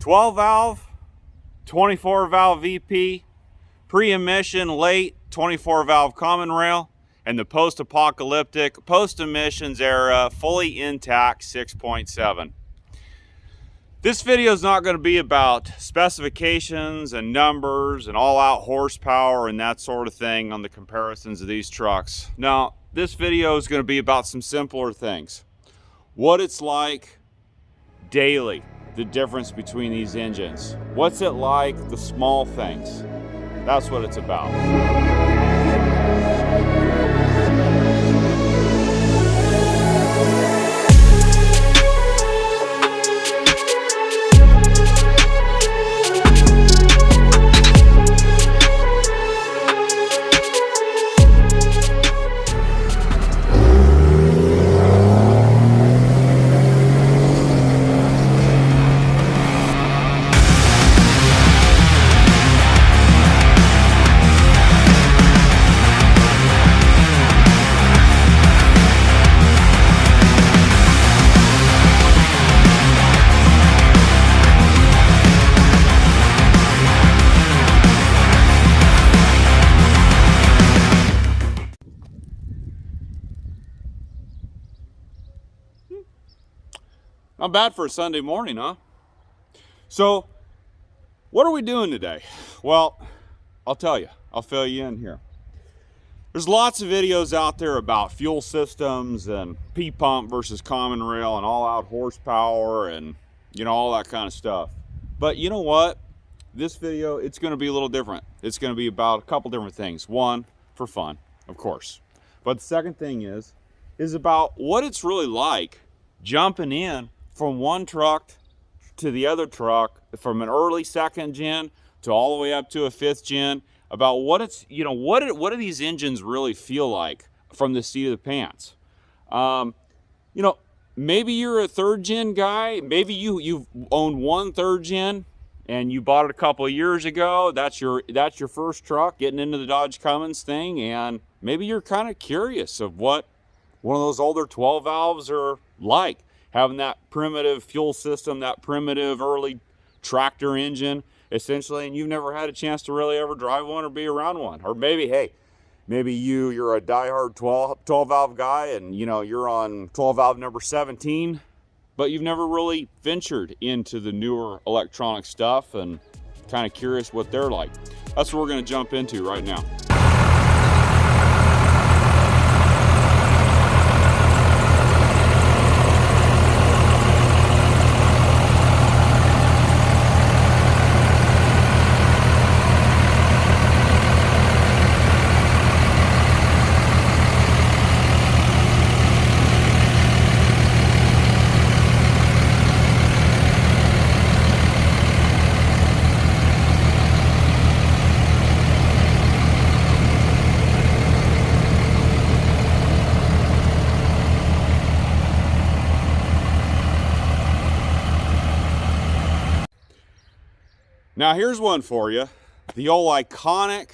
12 valve, 24 valve VP, pre-emission late 24 valve common rail, and the post-apocalyptic, post-emissions era, fully intact 6.7. This video is not going to be about specifications and numbers and all-out horsepower and that sort of thing on the comparisons of these trucks. No, this video is going to be about some simpler things. What it's like daily, the difference between these engines. What's it like, the small things. That's what it's about. Not bad for a Sunday morning, huh? So, what are we doing today? Well, I'll tell you. I'll fill you in here. There's lots of videos out there about fuel systems and P-pump versus common rail and all-out horsepower and, all that kind of stuff. But you know what? This video, it's going to be a little different. It's going to be about a couple different things. One, for fun, of course. But the second thing is about what it's really like jumping in from one truck to the other truck, from an early second gen to all the way up to a fifth gen, about what it's, what do these engines really feel like from the seat of the pants. Maybe you're a third gen guy. Maybe you've owned one third gen and you bought it a couple of years ago. That's your first truck getting into the Dodge Cummins thing, and maybe you're kind of curious of what one of those older 12 valves are like. Having that primitive fuel system, that primitive early tractor engine, essentially, and you've never had a chance to really ever drive one or be around one. Or maybe, hey, maybe you're a diehard 12 valve guy and you're on 12 valve number 17, but you've never really ventured into the newer electronic stuff and kind of curious what they're like. That's what we're going to jump into right now. Now here's one for you. The old iconic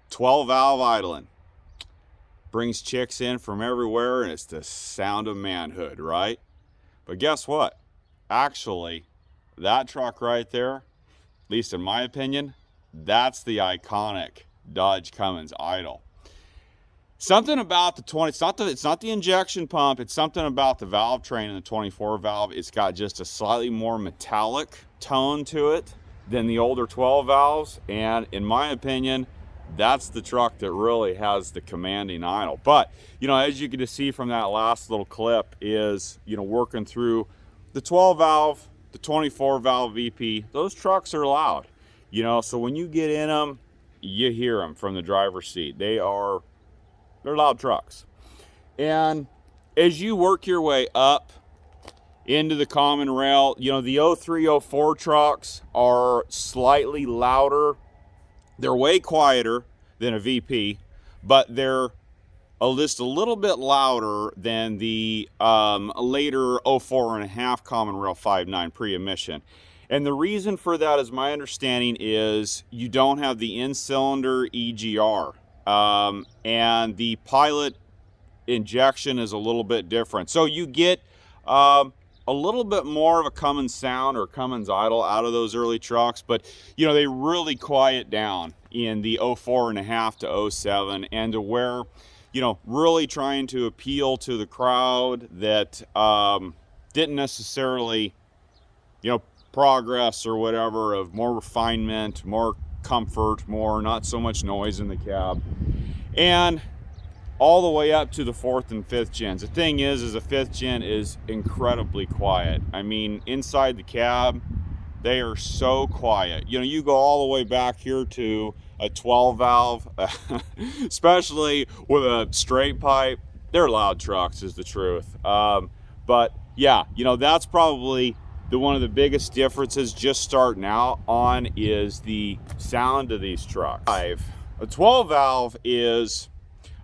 12 valve idling. Brings chicks in from everywhere, and it's the sound of manhood, right? But guess what? Actually, that truck right there, at least in my opinion, that's the iconic Dodge Cummins idle. Something about the 20, it's not the injection pump, it's something about the valve train in the 24 valve. It's got just a slightly more metallic tone to it than the older 12 valves, and in my opinion, that's the truck that really has the commanding idle. But as you can see from that last little clip, is working through the 12 valve, the 24 valve VP, those trucks are loud, so when you get in them, you hear them from the driver's seat. They're loud trucks. And as you work your way up into the common rail, the 03, 04 trucks are slightly louder. They're way quieter than a VP, but they're just a little bit louder than the later 04.5 common rail 5.9 pre-emission. And the reason for that, is my understanding, is you don't have the in-cylinder EGR, and the pilot injection is a little bit different. So you get a little bit more of a Cummins sound or Cummins idle out of those early trucks, but you know, they really quiet down in the 04.5 to 07, and to where, you know, really trying to appeal to the crowd that didn't necessarily, you know, progress or whatever, of more refinement, more comfort, more not so much noise in the cab, and all the way up to the 4th and 5th gens. The thing is the 5th gen is incredibly quiet. I mean, inside the cab, they are so quiet. You know, you go all the way back here to a 12 valve, especially with a straight pipe. They're loud trucks, is the truth. But yeah, you know, that's probably one of the biggest differences just starting out on is the sound of these trucks. A 12 valve is,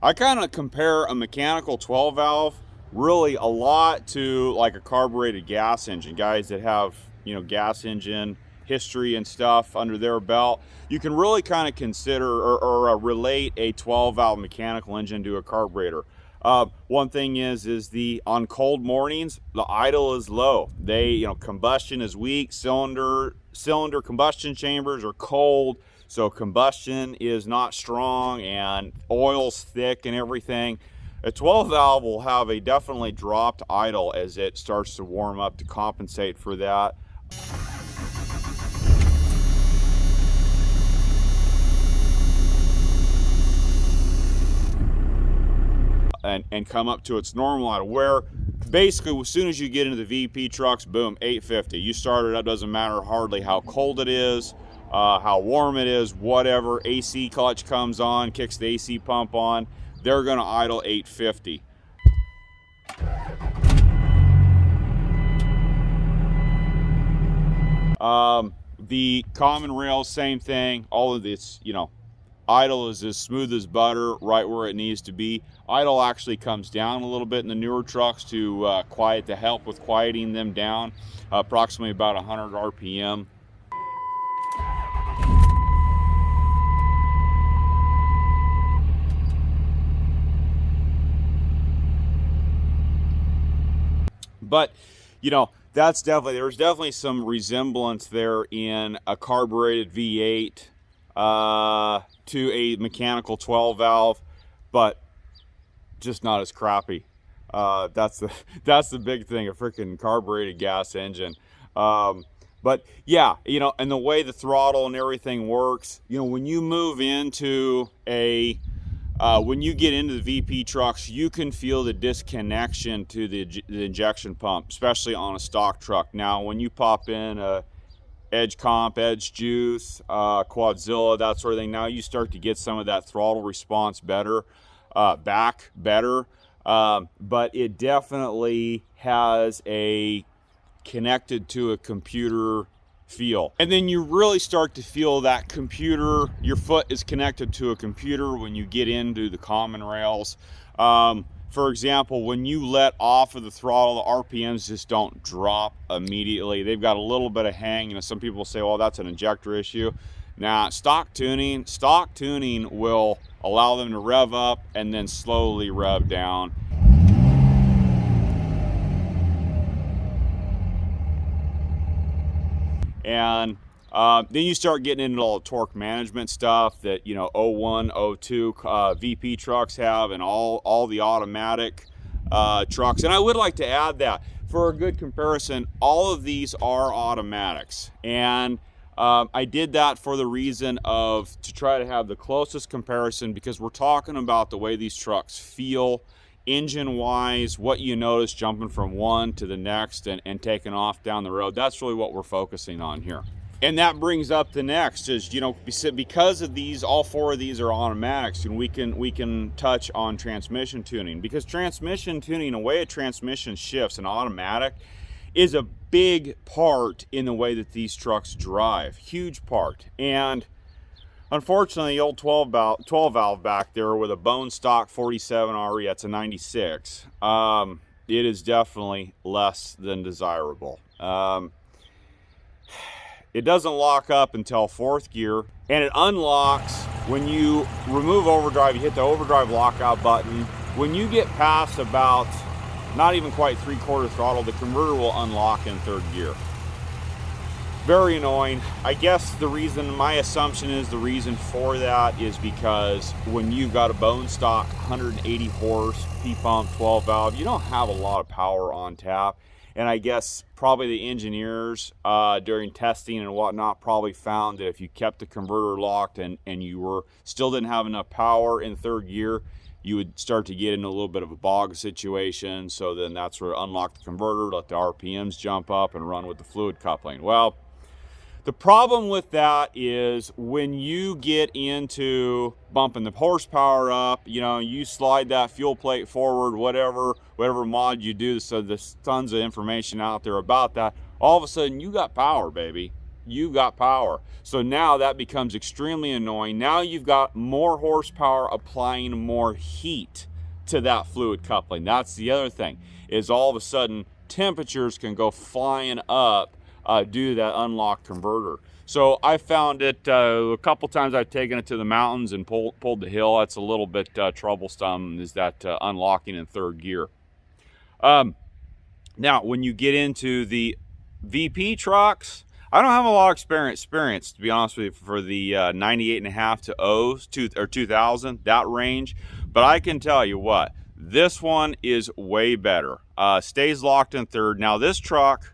I kind of compare a mechanical 12 valve really a lot to like a carbureted gas engine. Guys that have, you know, gas engine history and stuff under their belt, you can really kind of consider or relate a 12 valve mechanical engine to a carburetor. One thing is the on cold mornings, the idle is low. They, you know, combustion is weak, cylinder combustion chambers are cold, so combustion is not strong and oil's thick and everything. A 12 valve will have a definitely dropped idle as it starts to warm up to compensate for that. And come up to its normal idle, where basically as soon as you get into the VP trucks, boom, 850. You start it up, doesn't matter hardly how cold it is, how warm it is, whatever. AC clutch comes on, kicks the AC pump on, they're gonna idle 850. The common rails, same thing. All of this, you know, idle is as smooth as butter, right where it needs to be. Idle actually comes down a little bit in the newer trucks to help with quieting them down, approximately about 100 RPM. But, you know, there's definitely some resemblance there in a carbureted V8 to a mechanical 12 valve, but just not as crappy. That's the big thing, a freaking carbureted gas engine. But yeah, you know, and the way the throttle and everything works, you know, when you move into when you get into the VP trucks, you can feel the disconnection to the injection pump, especially on a stock truck. Now, when you pop in a Edge Comp, Edge Juice, Quadzilla, that sort of thing, now you start to get some of that throttle response better, but it definitely has a connected to a computer feel. And then you really start to feel that computer, your foot is connected to a computer when you get into the common rails. For example, when you let off of the throttle, the RPMs just don't drop immediately. They've got a little bit of hang. You know, some people say, well, that's an injector issue. Now, stock tuning will allow them to rev up and then slowly rev down. And then you start getting into all the torque management stuff that, you know, 01, 02 VP trucks have, and all the automatic trucks. And I would like to add that for a good comparison, all of these are automatics. And I did that for the reason of to try to have the closest comparison, because we're talking about the way these trucks feel engine wise, what you notice jumping from one to the next and taking off down the road. That's really what we're focusing on here. And that brings up the next is, you know, because of these, all four of these are automatics, and we can touch on transmission tuning, because transmission tuning, the way a transmission shifts, an automatic, is a big part in the way that these trucks drive, huge part. And unfortunately, the old 12 valve back there with a bone stock 47 RE, that's a 96, it is definitely less than desirable. It doesn't lock up until 4th gear, and it unlocks when you remove overdrive. You hit the overdrive lockout button. When you get past about not even quite 3/4 throttle, the converter will unlock in third gear. Very annoying. I guess the reason, my assumption is the reason for that is because when you've got a bone stock 180 horse P-pump 12 valve, you don't have a lot of power on tap. And I guess probably the engineers during testing and whatnot probably found that if you kept the converter locked and you still didn't have enough power in third gear, you would start to get into a little bit of a bog situation. So then that's where unlock the converter, let the RPMs jump up and run with the fluid coupling. Well, the problem with that is when you get into bumping the horsepower up, you know, you slide that fuel plate forward, whatever mod you do, so there's tons of information out there about that. All of a sudden you got power, baby. You got power. So now that becomes extremely annoying. Now you've got more horsepower applying more heat to that fluid coupling. That's the other thing, is all of a sudden temperatures can go flying up due to that unlocked converter. So I found it a couple times. I've taken it to the mountains and pulled the hill. That's a little bit troublesome, is that unlocking in third gear. Now, when you get into the VP trucks, I don't have a lot of experience to be honest with you, for the 98.5 to 2000, that range. But I can tell you what, this one is way better. Stays locked in third. Now this truck,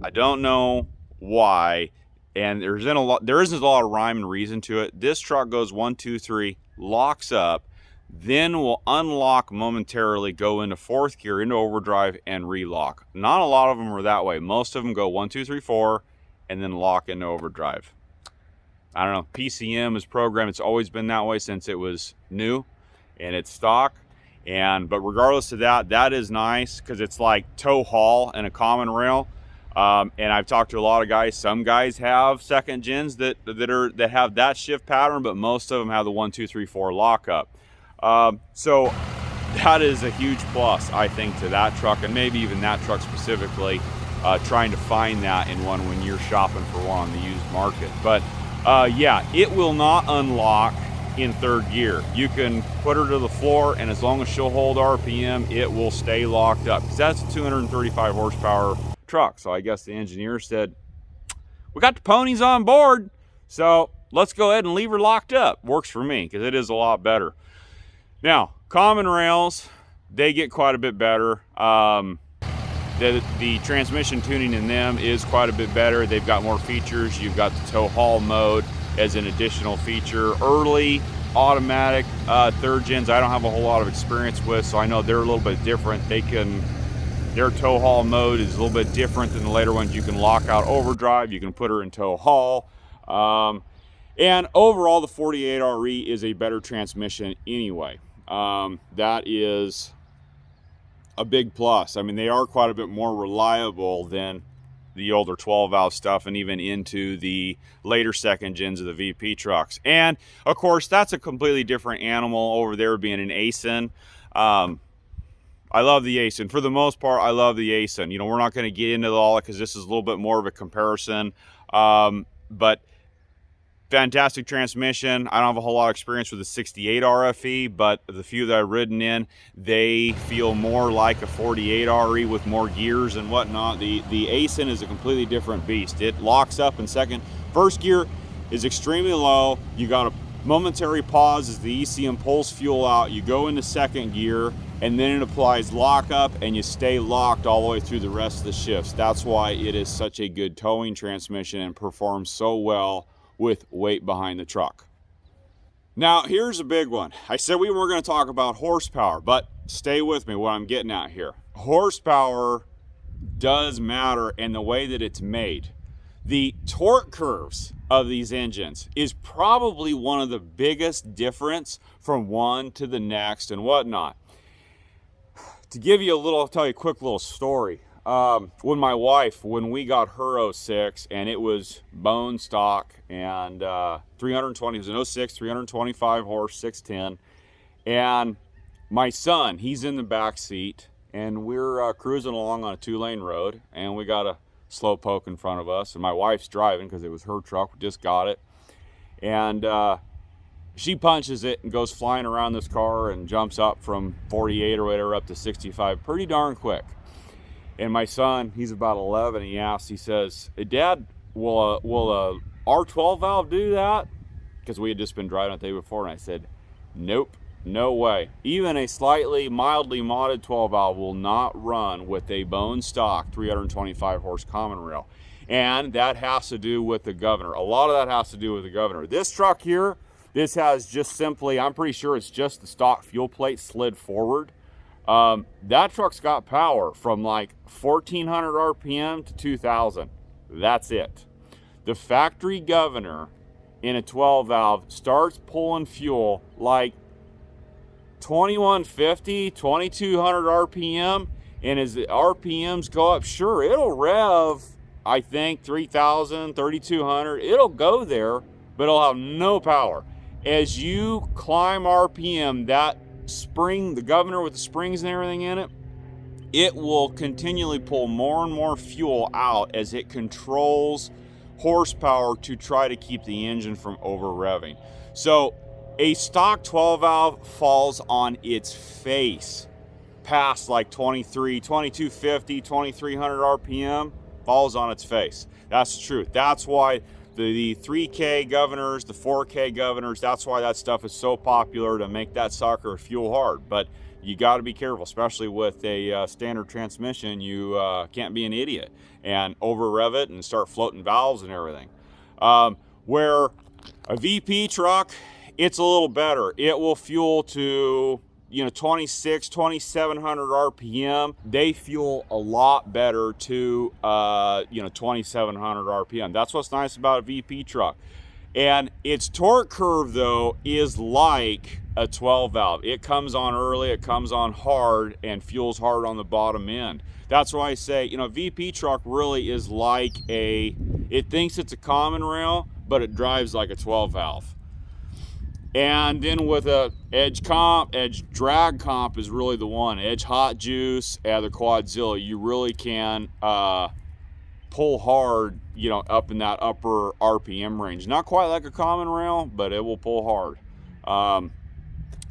I don't know why, and there isn't a lot of rhyme and reason to it. This truck goes 1, 2, 3, locks up, then will unlock momentarily, go into fourth gear, into overdrive, and relock. Not a lot of them are that way. Most of them go 1, 2, 3, 4, and then lock into overdrive. I don't know, PCM is programmed. It's always been that way since it was new and it's stock. But regardless of that, that is nice because it's like tow haul and a common rail. And I've talked to a lot of guys. Some guys have second gens that have that shift pattern, but most of them have the 1, 2, 3, 4 lockup. So that is a huge plus, I think, to that truck, and maybe even that truck specifically, trying to find that in one when you're shopping for one on the used market. But yeah, it will not unlock in third gear. You can put her to the floor, and as long as she'll hold RPM, it will stay locked up, because that's a 235 horsepower truck. So I guess the engineer said, we got the ponies on board, so let's go ahead and leave her locked up. Works for me because it is a lot better. Now, common rails, they get quite a bit better. The transmission tuning in them is quite a bit better. They've got more features. You've got the tow haul mode as an additional feature. Early automatic third gens I don't have a whole lot of experience with, so I know they're a little bit different. Their tow haul mode is a little bit different than the later ones. You can lock out overdrive, you can put her in tow haul. And overall, the 48RE is a better transmission anyway. That is a big plus. I mean, they are quite a bit more reliable than the older 12 valve stuff, and even into the later second gens of the VP trucks. And of course, that's a completely different animal over there, being an ASIN. I love the ASIN. For the most part, I love the ASIN. You know, we're not going to get into all that because this is a little bit more of a comparison. But fantastic transmission. I don't have a whole lot of experience with the 68 RFE, but the few that I've ridden in, they feel more like a 48 RE with more gears and whatnot. The ASIN is a completely different beast. It locks up in second. First gear is extremely low. You got a momentary pause as the ECM pulls fuel out. You go into second gear, and then it applies lockup, and you stay locked all the way through the rest of the shifts. That's why it is such a good towing transmission and performs so well with weight behind the truck. Now, here's a big one. I said we were going to talk about horsepower, but stay with me what I'm getting at here. Horsepower does matter in the way that it's made. The torque curves of these engines is probably one of the biggest difference from one to the next and whatnot. To give you I'll tell you a quick little story. When my wife, when we got her 06, and it was bone stock and 320, it was an 06, 325 horse, 610. And my son, he's in the back seat, and we're cruising along on a 2-lane road, and we got a slow poke in front of us, and my wife's driving because it was her truck. We just got it. And she punches it and goes flying around this car and jumps up from 48 or whatever up to 65 pretty darn quick. And my son, he's about 11, he asks, he says, "Hey, Dad, will a R12 valve do that?" Because we had just been driving it the day before, and I said, nope, no way. Even a slightly mildly modded 12 valve will not run with a bone stock 325 horse common rail. And that has to do with the governor. A lot of that has to do with the governor. This truck here, this has just simply, I'm pretty sure it's just the stock fuel plate slid forward. That truck's got power from like 1400 RPM to 2000. That's it. The factory governor in a 12 valve starts pulling fuel like 2150, 2200 RPM. And as the RPMs go up, sure, it'll rev, I think 3000, 3200. It'll go there, but it'll have no power. As you climb RPM, that spring, the governor with the springs and everything in it, it will continually pull more and more fuel out as it controls horsepower to try to keep the engine from over revving. So a stock 12 valve falls on its face past like 2250, 2300 RPM, falls on its face. That's the truth. That's why the 3K governors, the 4K governors, that's why that stuff is so popular, to make that sucker fuel hard. But you got to be careful, especially with a standard transmission. You can't be an idiot and over rev it and start floating valves and everything. Where a VP truck, it's a little better. It will fuel to 2700 RPM. They fuel a lot better to 2700 RPM. That's what's nice about a VP truck. And its torque curve though is like a 12 valve. It comes on early, it comes on hard, and fuels hard on the bottom end. That's why I say, VP truck really is like it thinks it's a common rail, but it drives like a 12 valve. And then with a Edge drag comp is really the one. Edge Hot Juice and the Quadzilla, you really can pull hard, up in that upper RPM range. Not quite like a common rail, but it will pull hard.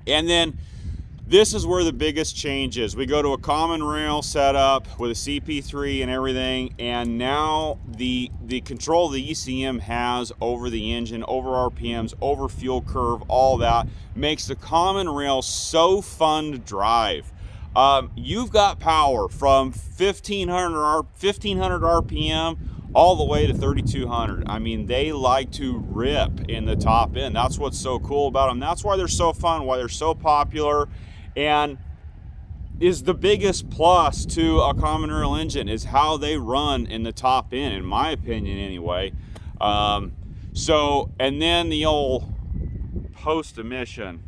And then this is where the biggest change is. We go to a common rail setup with a CP3 and everything, and now the control the ECM has over the engine, over RPMs, over fuel curve, all that makes the common rail so fun to drive. You've got power from 1500 RPM all the way to 3200. I mean, they like to rip in the top end. That's what's so cool about them. That's why they're so fun, why they're so popular, and is the biggest plus to a common rail engine is how they run in the top end, in my opinion anyway. And then the old post-emission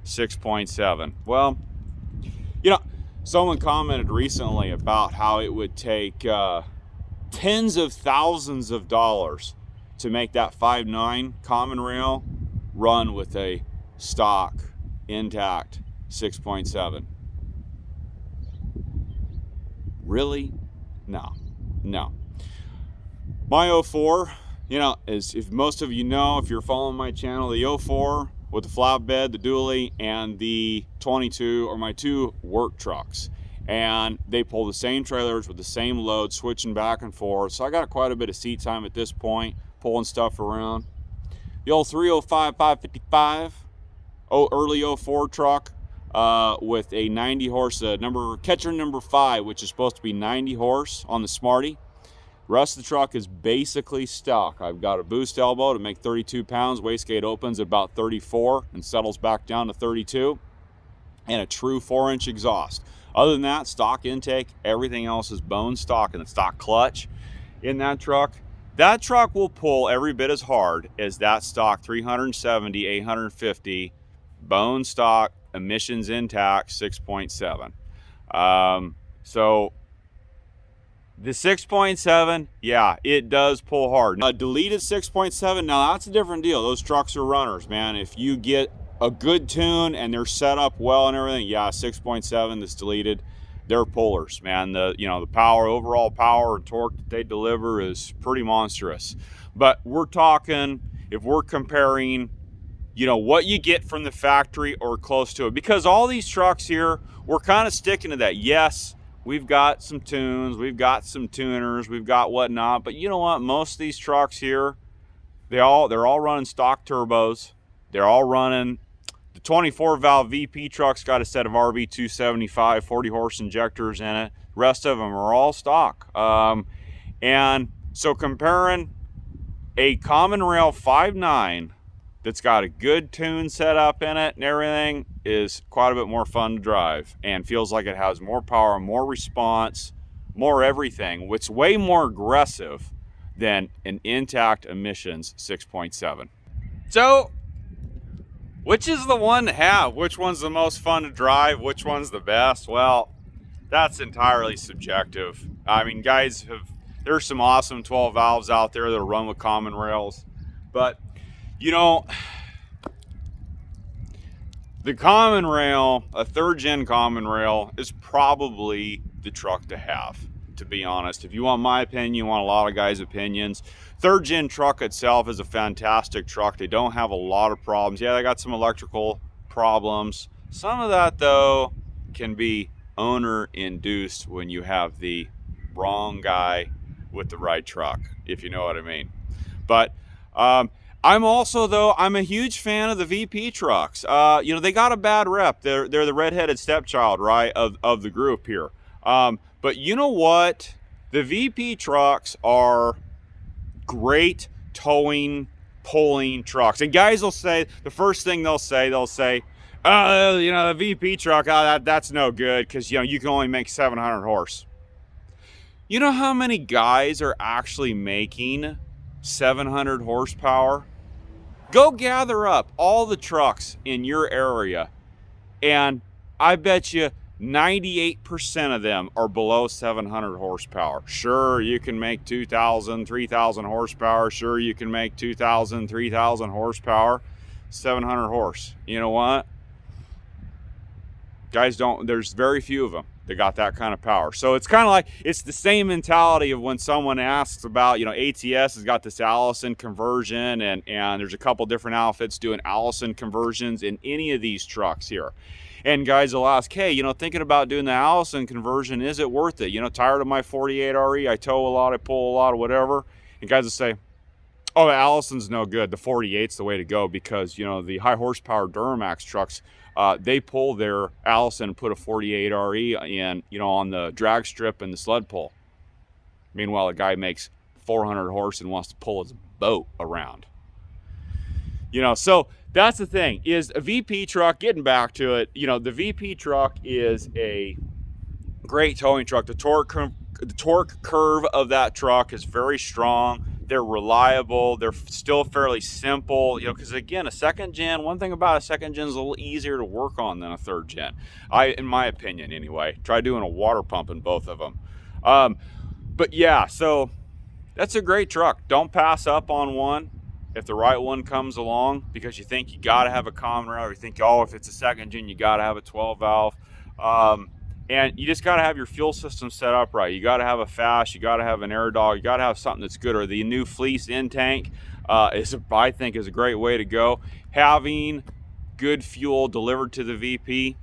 6.7. Well, someone commented recently about how it would take tens of thousands of dollars to make that 5.9 common rail run with a stock intact 6.7. Really? No. My 04, as if most of you know, if you're following my channel, the 04 with the flatbed, the dually, and the 22 are my two work trucks. And they pull the same trailers with the same load, switching back and forth. So I got quite a bit of seat time at this point, pulling stuff around. The old 305 555, early 04 truck with a 90 horse catcher number 5, which is supposed to be 90 horse on the Smarty. Rest of the truck is basically stock. I've got a boost elbow to make 32 pounds. Wastegate opens at about 34 and settles back down to 32. And a true 4-inch exhaust. Other than that, stock intake, everything else is bone stock, and the stock clutch in that truck. That truck will pull every bit as hard as that stock 370, 850 bone stock, emissions intact 6.7. So the 6.7, yeah, it does pull hard. A deleted 6.7, now that's a different deal. Those trucks are runners, man. If you get a good tune and they're set up well and everything, yeah, 6.7 that's deleted, they're pullers, man. The power, overall power and torque that they deliver is pretty monstrous. But we're talking, if we're comparing, you know, what you get from the factory or close to it. Because all these trucks here, we're kind of sticking to that. Yes, we've got some tunes, we've got some tuners, we've got whatnot, but you know what? Most of these trucks here, they're all running stock turbos. They're all running, the 24 valve VP truck's got a set of RV275 40 horse injectors in it. The rest of them are all stock. And so comparing a common rail 5.9 that's got a good tune set up in it and everything is quite a bit more fun to drive and feels like it has more power, more response, more everything, which is way more aggressive than an intact emissions 6.7. So, which is the one to have? Which one's the most fun to drive? Which one's the best? Well, that's entirely subjective. I mean, there's some awesome 12 valves out there that run with common rails, but you know, the common rail, a 3rd gen common rail, is probably the truck to have, to be honest. If you want my opinion, you want a lot of guys' opinions. 3rd gen truck itself is a fantastic truck. They don't have a lot of problems. Yeah, they got some electrical problems. Some of that, though, can be owner induced when you have the wrong guy with the right truck, if you know what I mean. But I'm a huge fan of the VP trucks. You know, they got a bad rep. They're the redheaded stepchild, right, of the group here. But you know what? The VP trucks are great towing, pulling trucks. And guys will say, the first thing they'll say, oh, you know, the VP truck, that's no good because, you know, you can only make 700 horse. You know how many guys are actually making 700 horsepower? Go gather up all the trucks in your area, and I bet you 98% of them are below 700 horsepower. Sure, you can make 2,000, 3,000 horsepower. Sure, you can make 2,000, 3,000 horsepower. 700 horse. You know what? Guys there's very few of them that got that kind of power. So it's kind of like, it's the same mentality of when someone asks about, you know, ATS has got this Allison conversion and there's a couple different outfits doing Allison conversions in any of these trucks here. And guys will ask, hey, you know, thinking about doing the Allison conversion, is it worth it? You know, tired of my 48 RE, I tow a lot, I pull a lot, or whatever. And guys will say, oh, the Allison's no good. The 48's the way to go because, you know, the high horsepower Duramax trucks, they pull their Allison and put a 48 RE in, you know, on the drag strip and the sled pull. Meanwhile, a guy makes 400 horse and wants to pull his boat around. You know, so that's the thing, is a VP truck, getting back to it, you know, the VP truck is a great towing truck. The torque curve of that truck is very strong. They're reliable. They're still fairly simple, you know, because again, a 2nd gen, one thing about a 2nd gen is a little easier to work on than a 3rd gen. In my opinion anyway. Try doing a water pump in both of them. But yeah, so that's a great truck. Don't pass up on one if the right one comes along because you think you got to have a common rail, or you think, oh, if it's a 2nd gen, you got to have a 12 valve. And you just got to have your fuel system set up right. You got to have a fast, you got to have an air dog, you got to have something that's good. Or the new fleece in tank I think is a great way to go. Having good fuel delivered to the VP,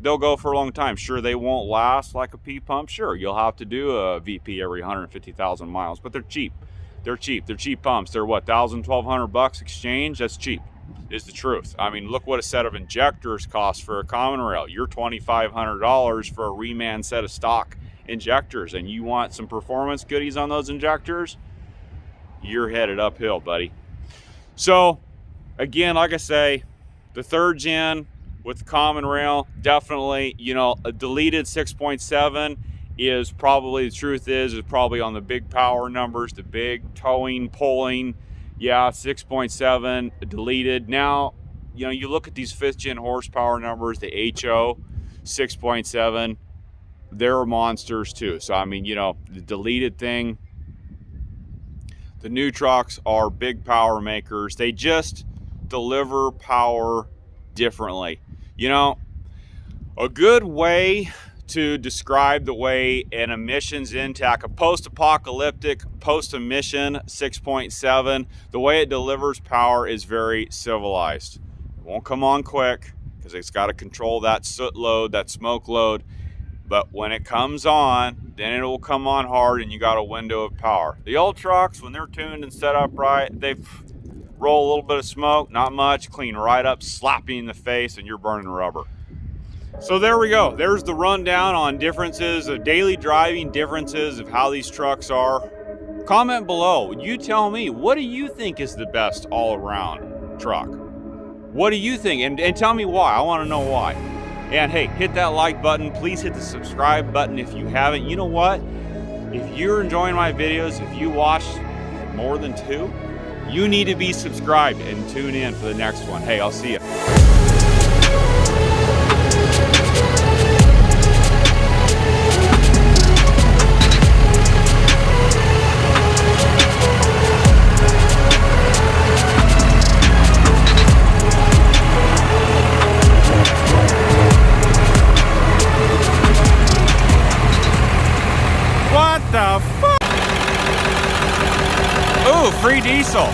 they'll go for a long time. Sure, they won't last like a P pump. Sure, you'll have to do a VP every 150,000 miles, but they're cheap. They're cheap pumps. They're what, $1,000, $1,200 exchange? That's cheap, is the truth. I mean, look what a set of injectors costs for a common rail. You're $2,500 for a reman set of stock injectors, and you want some performance goodies on those injectors, you're headed uphill, buddy. So again, like I say, the 3rd gen with the common rail, definitely, you know, a deleted 6.7 is probably, the truth is probably on the big power numbers, the big towing, pulling. Yeah, 6.7 deleted. Now, you know, you look at these 5th gen horsepower numbers, the HO 6.7, they're monsters too. So I mean, you know, the deleted thing, the new trucks are big power makers. They just deliver power differently. You know, a good way to describe the way an emissions intact, a post-apocalyptic, post-emission 6.7, the way it delivers power is very civilized. It won't come on quick because it's got to control that soot load, that smoke load. But when it comes on, then it will come on hard and you got a window of power. The old trucks, when they're tuned and set up right, they roll a little bit of smoke, not much, clean right up, slap you in the face, and you're burning rubber. So there we go. There's the rundown on differences of daily driving, differences of how these trucks are. Comment below. You tell me, what do you think is the best all-around truck? What do you think? And tell me why. I want to know why. And hey, hit that like button. Please hit the subscribe button if you haven't. You know what? If you're enjoying my videos, if you watch more than 2, you need to be subscribed and tune in for the next one. Hey, I'll see you. What the fuck? Ooh, free diesel.